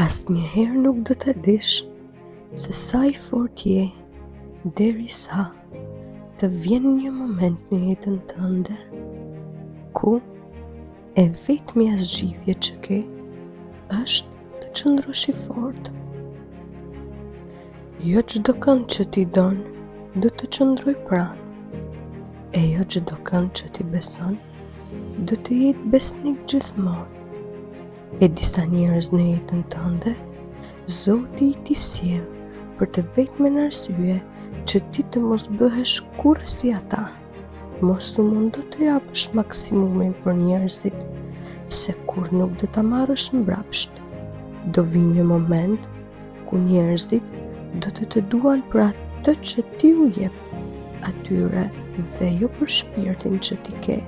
Asnjëherë nuk do të dish se sa i fort je derisa të vjen një moment në jetën tënde ku e vetmja zgjidhje që ke është të qëndrosh i fort. Jo çdo kënd që ti don do të qëndroj pranë, e jo çdo kënd që ti beson do të jetë besnik gjithmonë. E disa njerëz në jetën tënde, Zoti i t'i sjell për të vetmen arsye që ti të mos bëhesh kurrë si ata. Mos u mundo të japësh maksimumin për njerëzit, se kur nuk do ta marrësh mbrapsht. Do vi një moment ku njerëzit do të duan për atë që ti u jep atyre dhe jo për shpirtin që ti ke.